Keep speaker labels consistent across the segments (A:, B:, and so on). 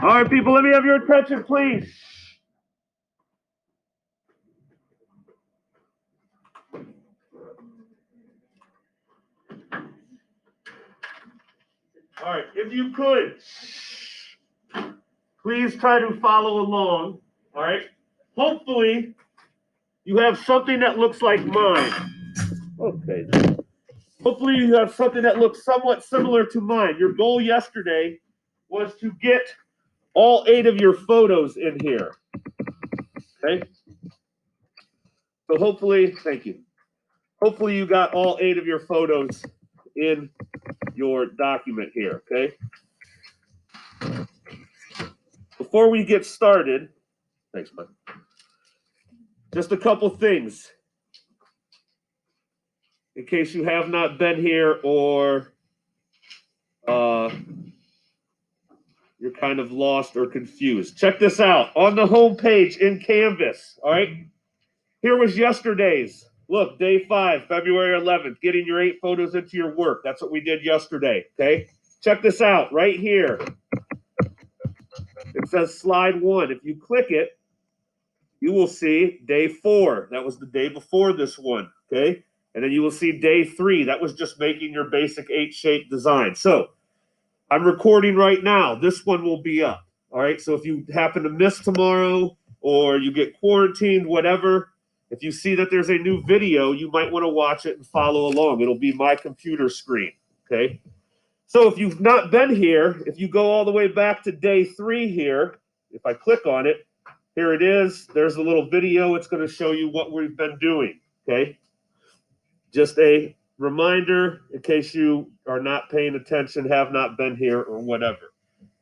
A: All right, people, let me have your attention, please. All right, if you could, please try to follow along. All right. Hopefully, you have something that looks like mine. Okay. Hopefully, you have something that looks somewhat similar to mine. Your goal yesterday was to get all 8 of your photos in here. Okay. So hopefully, thank you. Hopefully, you got all 8 of your photos in your document here. Okay. Before we get started, thanks, man. Just a couple things in case you have not been here or you're kind of lost or confused. Check this out. On the home page in Canvas, all right? Here was yesterday's. Look, day 5, February 11th, getting your 8 photos into your work. That's what we did yesterday, okay? Check this out right here. It says slide 1. If you click it, you will see day 4. That was the day before this one, okay? And then you will see day 3. That was just making your basic 8-shape design. So I'm recording right now. This one will be up. All right. So if you happen to miss tomorrow or you get quarantined, whatever, if you see that there's a new video, you might want to watch it and follow along. It'll be my computer screen. Okay. So if you've not been here, if you go all the way back to day 3 here, if I click on it, here it is. There's a little video. It's going to show you what we've been doing. Okay. Just a reminder in case you are not paying attention, have not been here, or whatever.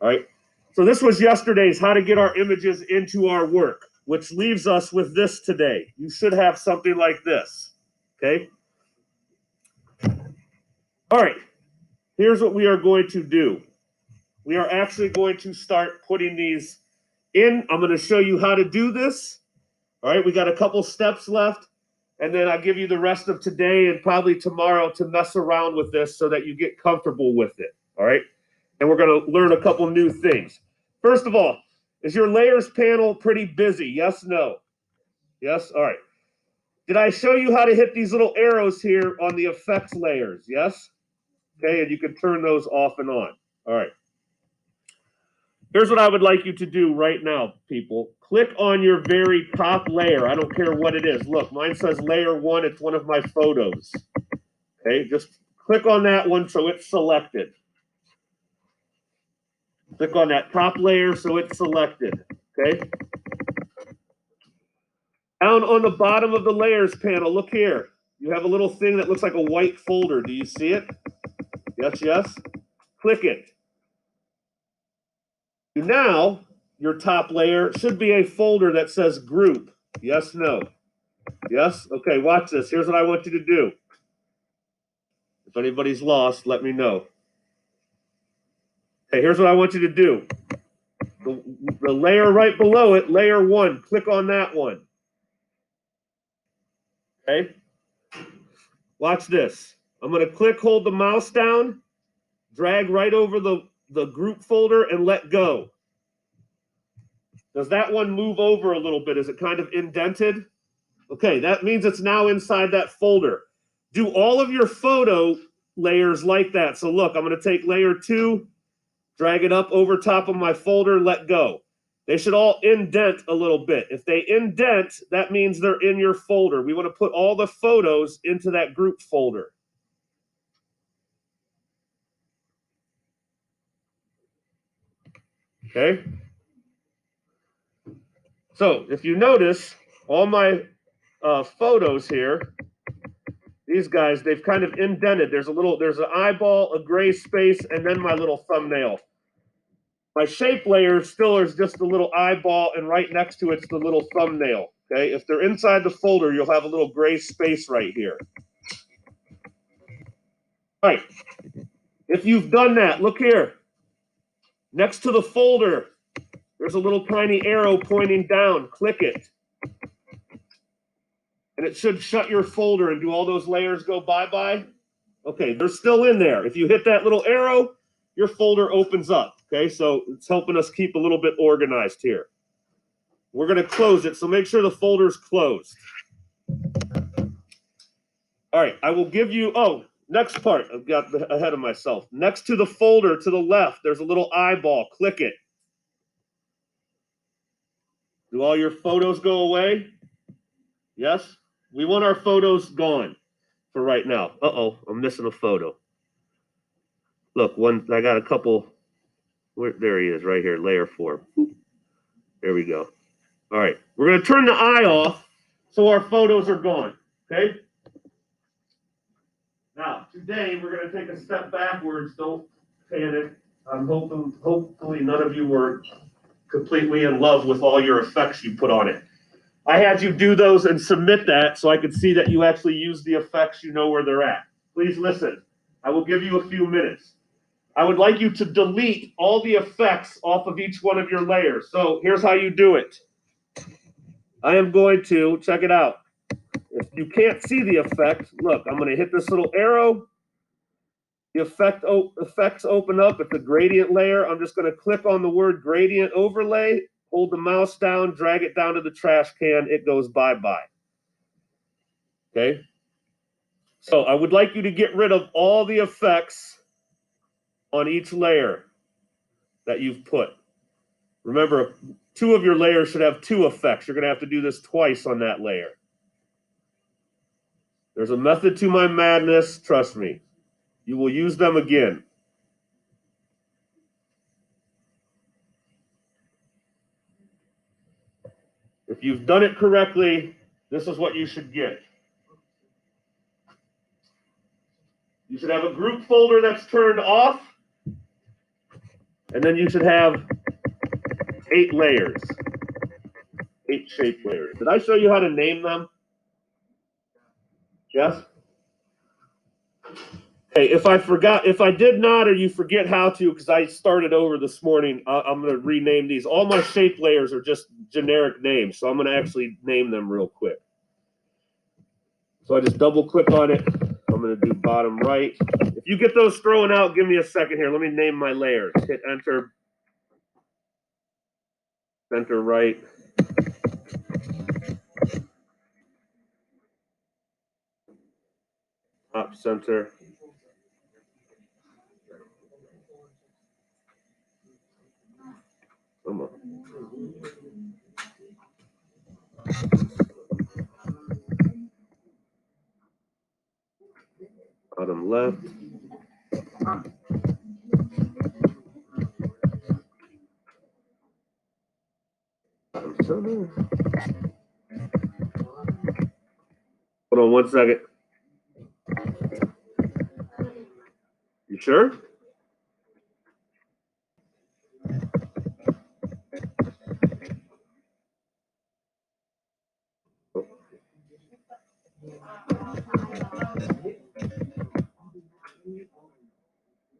A: All right. So this was yesterday's how to get our images into our work, which leaves us with this today. You should have something like this. Okay. All right. Here's what we are going to do. We are actually going to start putting these in. I'm going to show you how to do this. All right. We got a couple steps left. And then I'll give you the rest of today and probably tomorrow to mess around with this so that you get comfortable with it. All right. And we're going to learn a couple new things. First of all, is your layers panel pretty busy? Yes, no? Yes? All right. Did I show you how to hit these little arrows here on the effects layers? Yes? Okay. And you can turn those off and on. All right. Here's what I would like you to do right now, people. Click on your very top layer. I don't care what it is. Look, mine says layer 1. It's one of my photos. Okay, just click on that one so it's selected. Click on that top layer so it's selected. Okay. Down on the bottom of the layers panel, look here. You have a little thing that looks like a white folder. Do you see it? Yes, yes. Click it. Now, your top layer should be a folder that says group. Yes, no? Yes? Okay, watch this. Here's what I want you to do. If anybody's lost, let me know. Okay, here's what I want you to do. The layer right below it, layer 1, click on that one. Okay? Watch this. I'm going to click, hold the mouse down, drag right over the group folder, and let go. Does that one move over a little bit? Is it kind of indented? Okay, that means it's now inside that folder. Do all of your photo layers like that. So look, I'm going to take layer 2, drag it up over top of my folder, let go. They should all indent a little bit. If they indent, that means they're in your folder. We want to put all the photos into that group folder. Okay? So if you notice, all my photos here, these guys, they've kind of indented. There's an eyeball, a gray space, and then my little thumbnail. My shape layer still is just a little eyeball, and right next to it's the little thumbnail. Okay, if they're inside the folder, you'll have a little gray space right here. All right. If you've done that, look here. Next to the folder, there's a little tiny arrow pointing down. Click it. And it should shut your folder, and do all those layers go bye-bye? Okay, they're still in there. If you hit that little arrow, your folder opens up, Okay, so it's helping us keep a little bit organized here. We're going to close it, so make sure the folder's closed. All right, I will give you, next part, I've got ahead of myself. Next to the folder to the left, there's a little eyeball. Click it. Do all your photos go away? Yes? We want our photos gone for right now. Uh-oh, I'm missing a photo. Look, I got a couple. There he is, right here, layer 4. There we go. All right, we're going to turn the eye off so our photos are gone, okay? Now, today we're going to take a step backwards. Don't panic. I'm hopefully none of you were completely in love with all your effects you put on it. I had you do those and submit that so I could see that you actually use the effects, you know where they're at. Please listen. I will give you a few minutes. I would like you to delete all the effects off of each one of your layers. So here's how you do it. I am going to, check it out. If you can't see the effect, look, I'm going to hit this little arrow. The effects open up. It's a gradient layer. I'm just going to click on the word gradient overlay, hold the mouse down, drag it down to the trash can. It goes bye-bye. Okay? So I would like you to get rid of all the effects on each layer that you've put. Remember, 2 of your layers should have 2 effects. You're going to have to do this twice on that layer. There's a method to my madness. Trust me. You will use them again. If you've done it correctly, this is what you should get. You should have a group folder that's turned off, and then you should have 8 layers, 8 shape layers. Did I show you how to name them? Yes? Hey, if I did not, or you forget how to, because I started over this morning, I'm going to rename these. All my shape layers are just generic names, so I'm going to actually name them real quick. So I just double click on it. I'm going to do bottom right. If you get those thrown out, give me a second here. Let me name my layers. Hit enter. Center right. Top center. Come on. Bottom left. Bottom center. Hold on 1 second. You sure?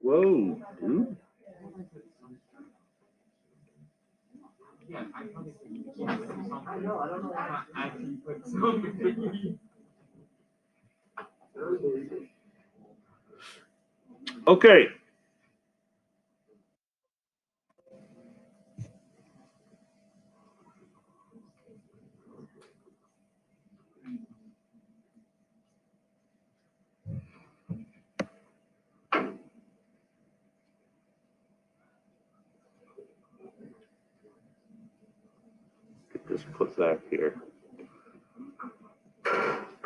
A: Whoa, dude. Okay. Get this put back here.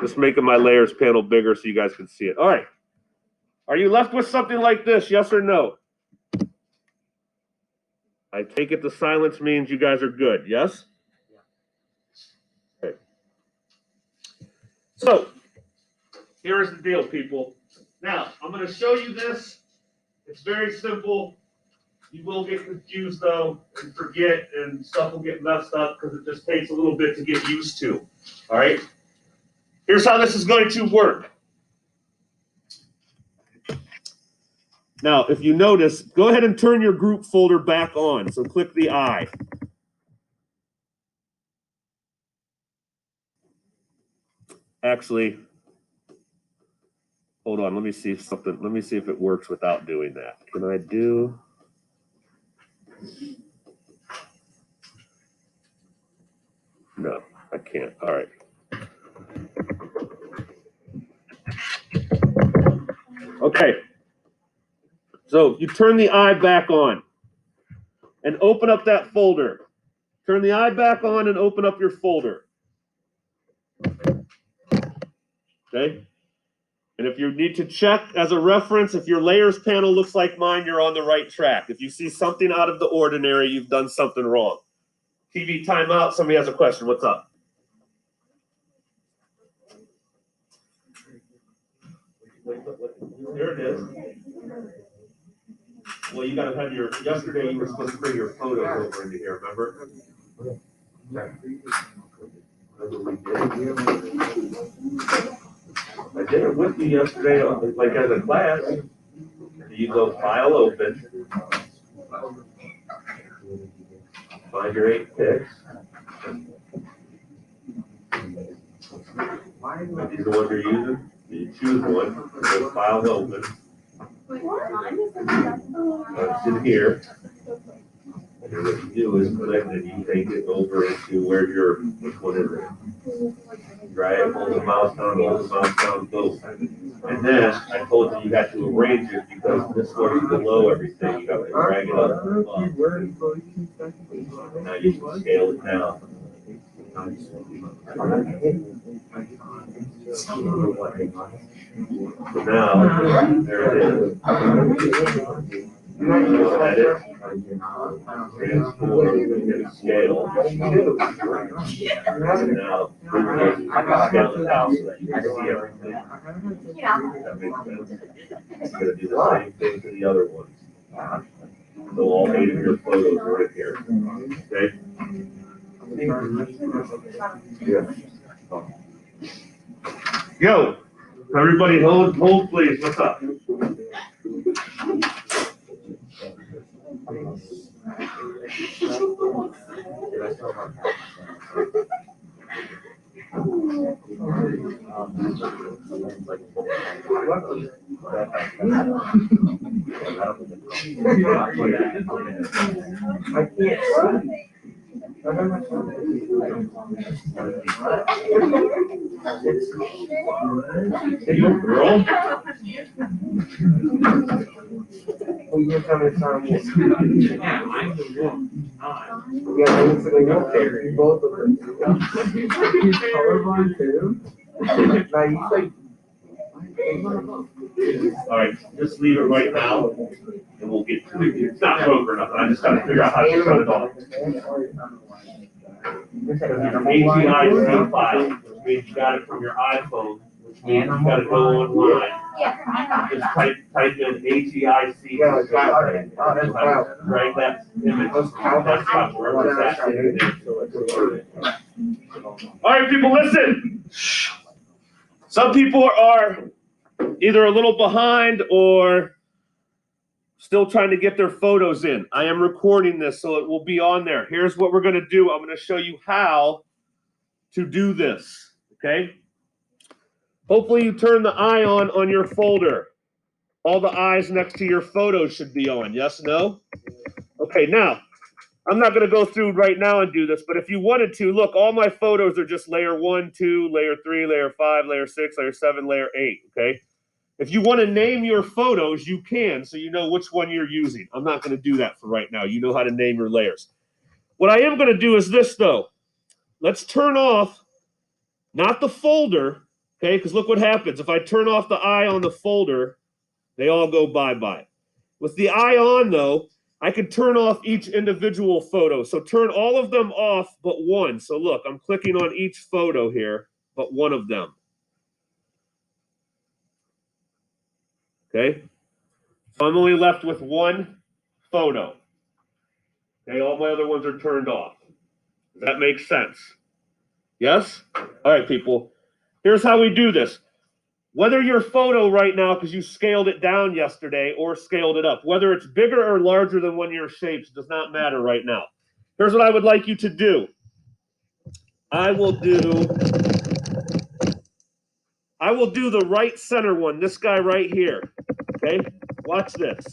A: Just making my layers panel bigger so you guys can see it. All right. Are you left with something like this? Yes or no? I take it the silence means you guys are good. Yes? Okay. So, here is the deal, people. Now, I'm going to show you this. It's very simple. You will get confused, though, and forget, and stuff will get messed up because it just takes a little bit to get used to. All right? Here's how this is going to work. Now, if you notice, go ahead and turn your group folder back on. So click the I. Actually, hold on. Let me see if it works without doing that. Can I do? No, I can't. All right. Okay. So you turn the eye back on and open up that folder. Turn the eye back on and open up your folder. Okay. And if you need to check as a reference, if your layers panel looks like mine, you're on the right track. If you see something out of the ordinary, you've done something wrong. TV timeout. Somebody has a question. What's up? There it is. Well, you got to have your, yesterday you were supposed to bring your photos over into here, remember? I did it with you yesterday, like as a class. You go file open. Find your 8 picks. These are the ones you're using. You choose one. Go file open. It's in here. And what you do is click and you take it over into where which one is it? Right? Hold the mouse down, go. And then I told you had to arrange it because this one's below everything. You got to drag it up. Now you can scale it down. So now, there it is. Edit, transport, scale. And now, scale it down so that you can see everything. That makes sense. It's going to do the same thing to the other ones. So all 8 of your photos are in here. Okay? Yo, everybody hold please. What's up? I can't. Girl? Well, you tell me it's not yeah, I'm the one. Yeah, it's like up there. Both of them. He's colorblind too. Now you like. All right, just leave it right now, and we'll get to it. It's not broke or nothing. I just got to figure out how to shut it off. Your ATI file, which means you got it from your iPhone, which means you got to go online. Just type in ATIC. Right, that image. That's wherever that's all right, people, listen. Some people are either a little behind or still trying to get their photos in. I am recording this, so it will be on there. Here's what we're going to do. I'm going to show you how to do this, okay? Hopefully you turn the eye on your folder. All the eyes next to your photos should be on. Yes, no? Okay, now, I'm not going to go through right now and do this, but if you wanted to, look, all my photos are just layer 1, 2, layer 3, layer 5, layer 6, layer 7, layer 8, okay? If you want to name your photos, you can, so you know which one you're using. I'm not going to do that for right now. You know how to name your layers. What I am going to do is this, though. Let's turn off, not the folder, okay? Because look what happens. If I turn off the eye on the folder, they all go bye-bye. With the eye on, though, I can turn off each individual photo. So turn all of them off but one. So look, I'm clicking on each photo here, but one of them. Okay? So I'm only left with one photo. Okay, all my other ones are turned off. Does that make sense? Yes? All right, people. Here's how we do this. Whether your photo right now, because you scaled it down yesterday or scaled it up, whether it's bigger or larger than one of your shapes, does not matter right now. Here's what I would like you to do. I will do the right center one, this guy right here. Okay, watch this.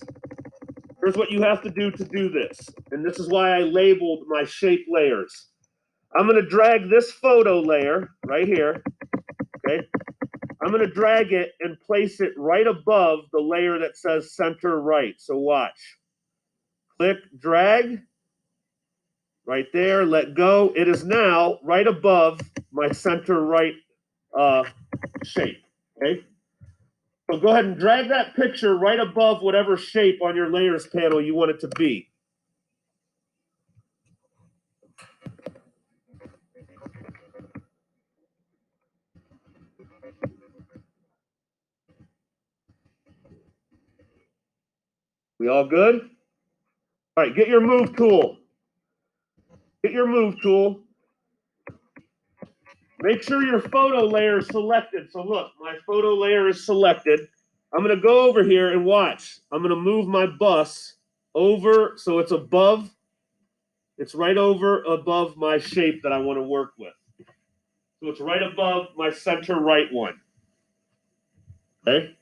A: Here's what you have to do this. And this is why I labeled my shape layers. I'm going to drag this photo layer right here. Okay. I'm going to drag it and place it right above the layer that says center right. So watch. Click, drag. Right there, let go. It is now right above my center right shape. Okay. So go ahead and drag that picture right above whatever shape on your layers panel you want it to be. We all good? All right, get your move tool. Get your move tool. Make sure your photo layer is selected. So look, my photo layer is selected. I'm going to go over here and watch. I'm going to move my bus over so it's above. It's right over above my shape that I want to work with. So it's right above my center right one. Okay.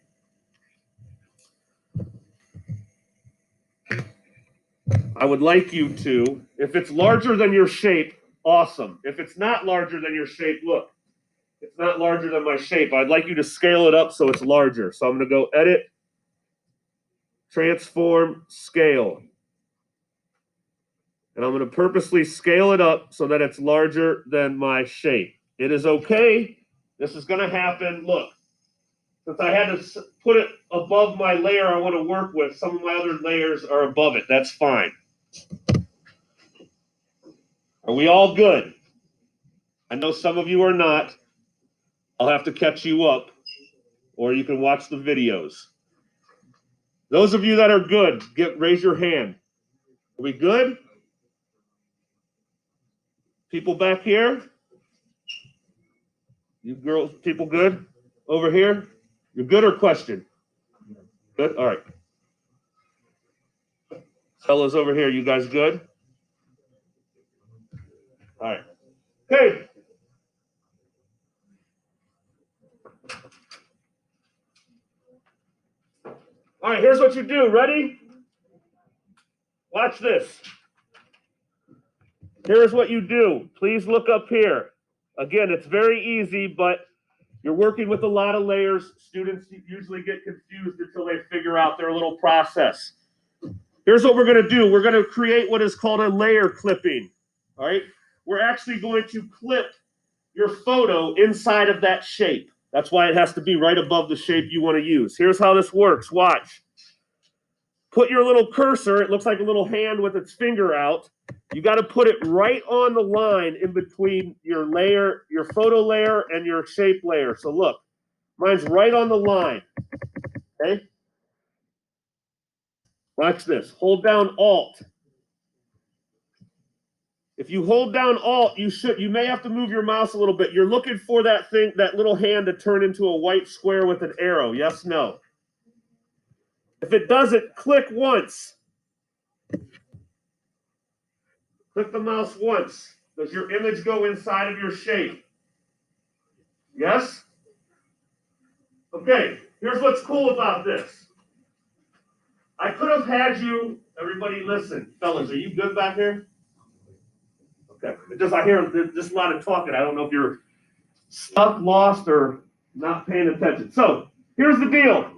A: I would like you to, if it's larger than your shape, awesome. If it's not larger than your shape, look, it's not larger than my shape. I'd like you to scale it up so it's larger. So I'm going to go edit, transform, scale. And I'm going to purposely scale it up so that it's larger than my shape. It is okay. This is going to happen. Look, since I had to put it above my layer I want to work with, some of my other layers are above it. That's fine. Are we all good? I know some of you are not. I'll have to catch you up, or you can watch the videos. Those of you that are good, raise your hand. Are we good? People back here? You girls, people good? Over here? You're good or question? Good? All right. Fellas over here, you guys good? All right. Okay. All right, here's what you do. Ready? Watch this. Here's what you do. Please look up here. Again, it's very easy, but you're working with a lot of layers. Students usually get confused until they figure out their little process. Here's what we're going to do. We're going to create what is called a layer clipping. All right. We're actually going to clip your photo inside of that shape. That's why it has to be right above the shape you want to use. Here's how this works. Watch. Put your little cursor. It looks like a little hand with its finger out. You got to put it right on the line in between your layer, your photo layer, and your shape layer. So look, mine's right on the line. Okay. Watch this. Hold down Alt. If you hold down Alt, you may have to move your mouse a little bit. You're looking for that thing, that little hand to turn into a white square with an arrow. Yes, no. If it doesn't, click once. Click the mouse once. Does your image go inside of your shape? Yes? Okay, here's what's cool about this. I could have had you, everybody listen. Fellas, are you good back here? Okay. I hear just a lot of talking. I don't know if you're stuck, lost, or not paying attention. So here's the deal.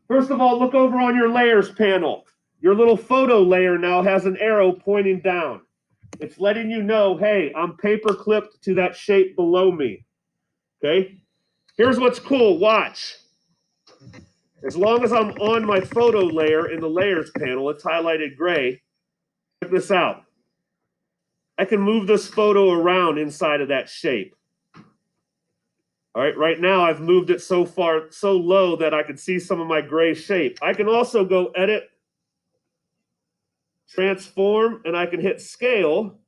A: First of all, look over on your layers panel. Your little photo layer now has an arrow pointing down. It's letting you know, hey, I'm paper clipped to that shape below me. Okay? Here's what's cool. Watch. As long as I'm on my photo layer in the layers panel, it's highlighted gray. Check this out. I can move this photo around inside of that shape. All right, right now I've moved it so far, so low that I can see some of my gray shape. I can also go edit, transform, and I can hit scale.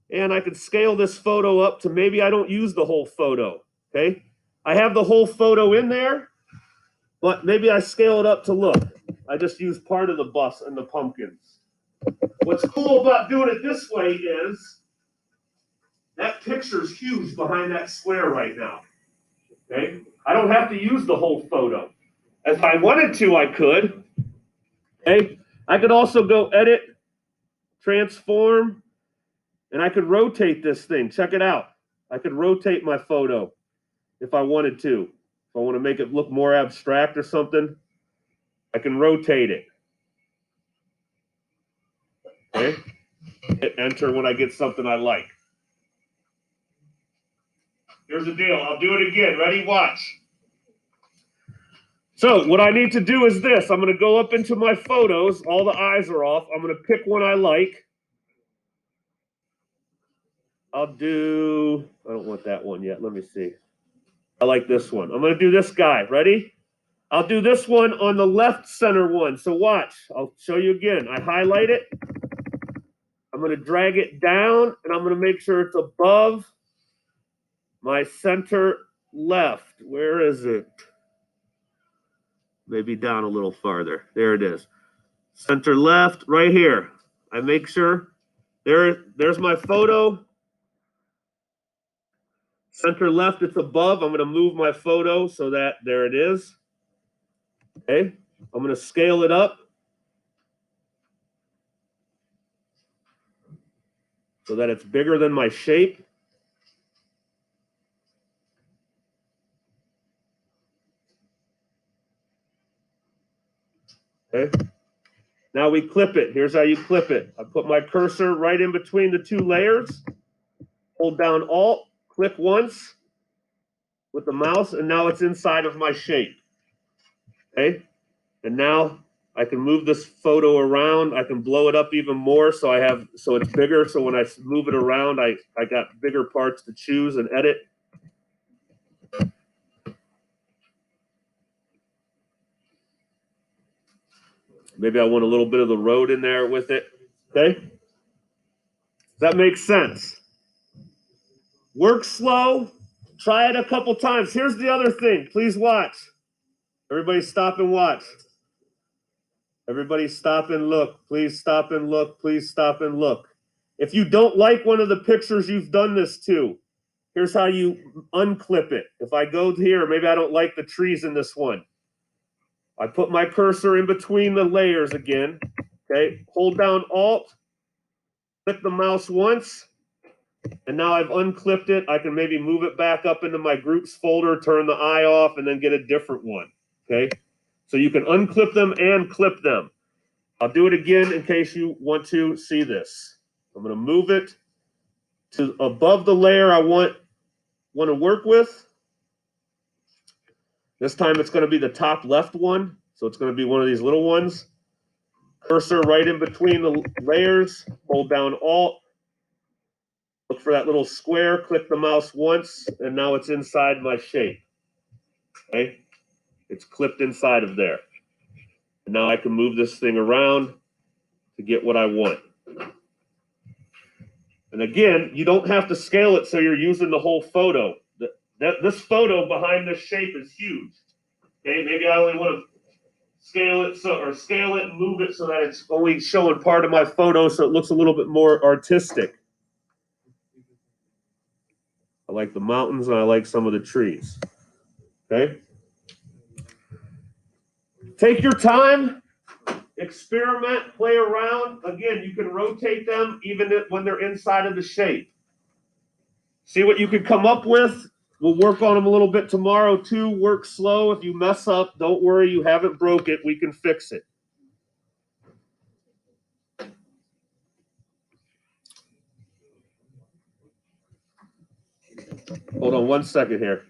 A: And I can scale this photo up to maybe I don't use the whole photo. Okay. I have the whole photo in there, but maybe I scale it up to look. I just use part of the bus and the pumpkins. What's cool about doing it this way is that picture's huge behind that square right now. Okay. I don't have to use the whole photo. If I wanted to, I could. Okay. I could also go edit, transform, and I could rotate this thing. Check it out. I could rotate my photo if I wanted to. If I want to make it look more abstract or something, I can rotate it. Okay. Hit enter when I get something I like. Here's the deal. I'll do it again. Ready? Watch. So what I need to do is this. I'm going to go up into my photos. All the eyes are off. I'm going to pick one I like. I don't want that one yet. Let me see. I like this one. I'm going to do this guy. Ready? I'll do this one on the left center one. So watch. I'll show you again. I highlight it. I'm going to drag it down, and I'm going to make sure it's above my center left. Where is it? Maybe down a little farther. There it is. Center left, right here. I make sure there's my photo. Center left, it's above. I'm going to move my photo so that there it is. Okay. I'm going to scale it up so that it's bigger than my shape. Okay. Now we clip it. Here's how you clip it. I put my cursor right in between the two layers. Hold down Alt, click once with the mouse, and now it's inside of my shape. Okay. And now I can move this photo around. I can blow it up even more so it's bigger. So when I move it around, I got bigger parts to choose and edit. Maybe I want a little bit of the road in there with it. Okay. Does that make sense? Work slow. Try it a couple times. Here's the other thing. Please watch. Everybody stop and watch. Everybody stop and look. Please stop and look. Please stop and look. If you don't like one of the pictures you've done this to, here's how you unclip it. If I go here, maybe I don't like the trees in this one. I put my cursor in between the layers again. Okay, hold down Alt, click the mouse once, and now I've unclipped it. I can maybe move it back up into my groups folder, turn the eye off, and then get a different one. Okay, so you can unclip them and clip them. I'll do it again in case you want to see this. I'm going to move it to above the layer I want to work with. This time it's going to be the top left one. So it's going to be one of these little ones. Cursor right in between the layers. Hold down Alt. Look for that little square. Click the mouse once. And now it's inside my shape. Okay. It's clipped inside of there. And now I can move this thing around to get what I want. And again, you don't have to scale it so you're using the whole photo. This photo behind this shape is huge. Okay, maybe I only want to scale it and move it so that it's only showing part of my photo so it looks a little bit more artistic. I like the mountains and I like some of the trees. Okay. Take your time, experiment, play around. Again, you can rotate them even when they're inside of the shape. See what you can come up with. We'll work on them a little bit tomorrow too. Work slow. If you mess up, don't worry. You haven't broke it. We can fix it. Hold on one second here.